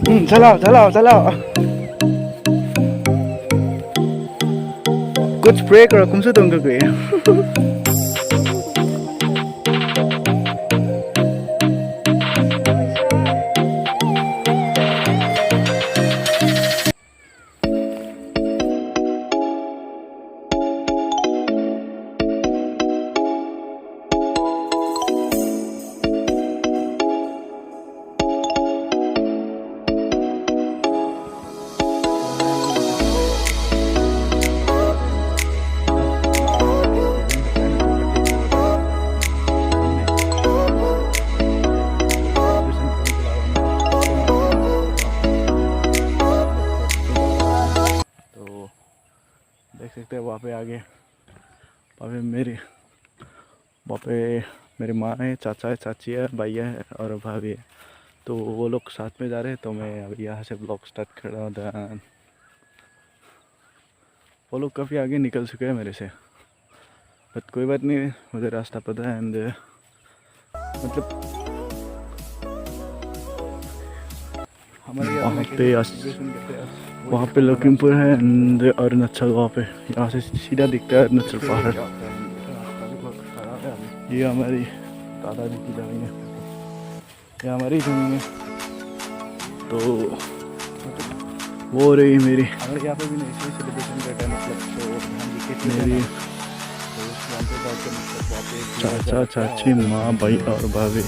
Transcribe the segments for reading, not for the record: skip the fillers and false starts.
चलाओ चलाओ चलाओ, कुछ प्रे करो कुमसे तुमको कोई। देख सकते हैं वहाँ पे आगे, वहाँ पे मेरी माँ है, चाचा है, चाची है, भैया है और भाभी है। तो वो लोग साथ में जा रहे हैं, तो मैं अभी यहाँ से ब्लॉग स्टार्ट कर रहा हूँ। वो लोग काफ़ी आगे निकल चुके हैं मेरे से, बट कोई बात नहीं, मुझे रास्ता पता है। एंड मतलब हमारे वहाँ पे लखीमपुर है एंड अरुणाचल, वहाँ पे यहाँ से सीधा दिखता है अरुणाचल पहाड़। ये हमारी दादाजी की ज़मीन है, ये हमारी ज़मीन है। तो वो रही मेरी, हमारे यहाँ पे भी नहीं सेलिब्रेशन करता है, मतलब तो मेरी चाचा चाची माँ भाई और भाभी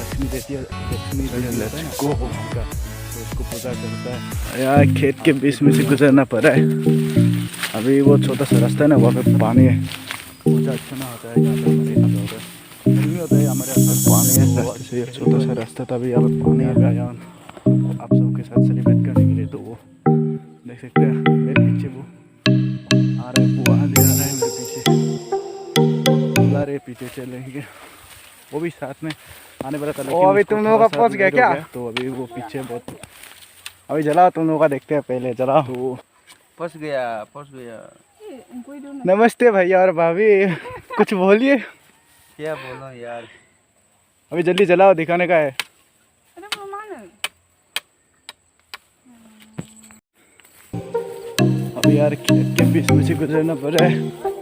लेट्स गो। उसको पूजा करता है यार, खेत के बीच में से गुजरना पड़ा है। अभी वो छोटा सा रास्ता है ना, वहाँ पे पानी है, पूजा अच्छा ना होता है यहाँ पे, हमारे यहाँ पे होता है नहीं होता है, हमारे यहाँ पे पानी है रास्ते से। ये छोटा सा रास्ता था, अभी यहाँ पे पानी आ गया आप सबके साथ सेलिब्रेट करने के लिए। तो वो देख सकते हैं मेरे पीछे वो आ रहा है, वो आ रहा है मेरे पीछे, बुला रहे पीछे चलेंगे, वो भी साथ में आने वाला था। लेकिन अभी तुम लोगों का पहुंच गया क्या? तो अभी वो पीछे बहुत, अभी जला तुम लोगों का देखते हैं, पहले जला। तो फंस गया। नमस्ते भैया और भाभी, कुछ बोलिए। क्या बोलो यार, अभी जल्दी जलाओ, दिखाने का है। अभी यार खेत के बीच में से गुजरना पड़ रहा है।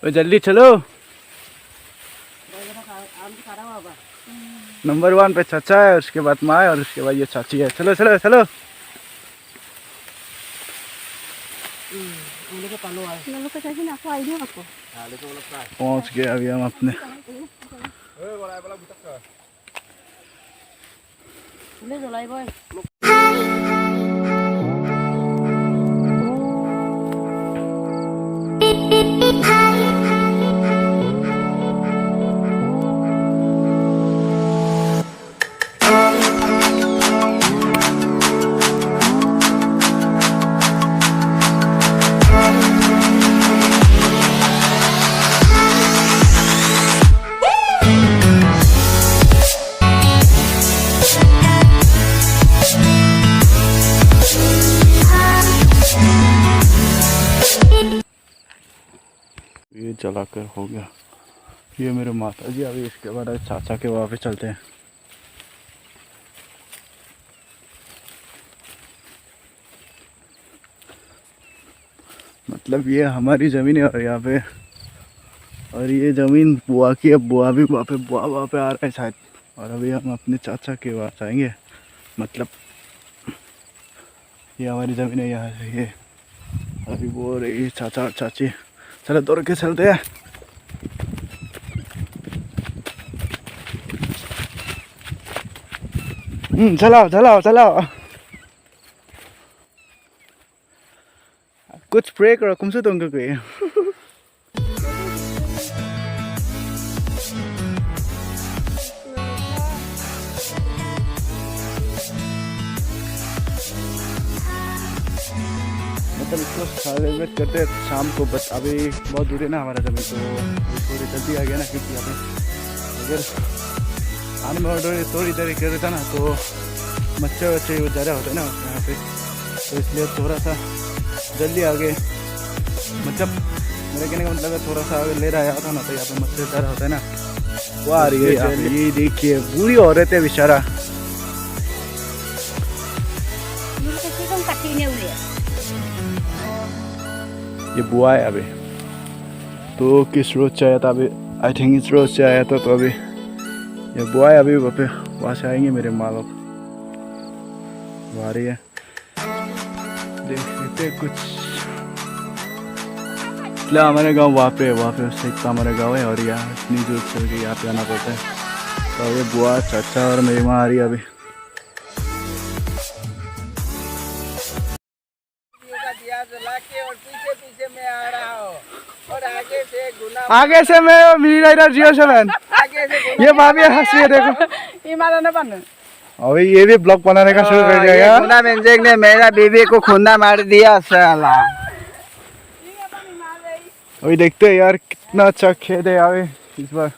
तो जल्दी चलो, नंबर 1 पे चाचा है, उसके बाद माँ है और उसके बाद ये चाची है। चलो चलो चलो, पहुँच गए अभी हम अपने। ये जलाकर हो गया, ये मेरे माता जी। अभी इसके बाद चाचा के वहाँ पे चलते हैं। मतलब ये हमारी ज़मीन है और यहाँ पे, और ये ज़मीन बुआ की है, बुआ भी वहाँ पे आ रहा है शायद। और अभी हम अपने चाचा के वहाँ जाएंगे, मतलब ये हमारी ज़मीन है यहाँ से। ये अभी वो रही चाचा और चाची, चलो दौड़ के चलते हैं। चलाओ चलाओ चलाओ, कुछ प्रे करो कुमसे तुमको कोई। मतलब इसको सेलिब्रेट करते हैं शाम को, बस अभी बहुत दूर है ना हमारा ज़मीन, तो थोड़ी जल्दी आ गया ना, क्योंकि अभी अगर आने में थोड़ी देरी कर देता ना तो मच्छर वच्छर वो ज़्यादा होता है ना यहाँ पे, तो इसलिए थोड़ा सा जल्दी आगे, मतलब मेरे कहने का मतलब है थोड़ा सा आगे ले रहा था ना, तो यहाँ पे मच्छर ज़्यादा होता है ना, वो आ रही है। ये देखिए बूढ़ी औरत है बेचारा, ये बुआ है अभी, तो किस रोड से आया था अभी, आई थिंक इस रोड से आया था, तो अभी ये बुआ है अभी वहाँ से आएंगे मेरे माँ बाप, वो आ रही है, देखते कुछ। इसलिए हमारे गांव वहाँ पे उससे एक हमारा गांव है, और यहाँ इतनी दूर चल के यहाँ पे आना पड़ता है। तो ये बुआ चाचा और मेरी माँ आ रही है अभी। आगे से मैं मिल रहा जियो 7, ये भाभी हंस रही है देखो, अभी ये भी ब्लॉग बनाने का शुरू कर दिया। गुना बेंजेक ने मेरा बीवी को खुन्ना मार दिया साला। अभी देखते हैं यार कितना अच्छा खेत है यहाँ पे इस बार।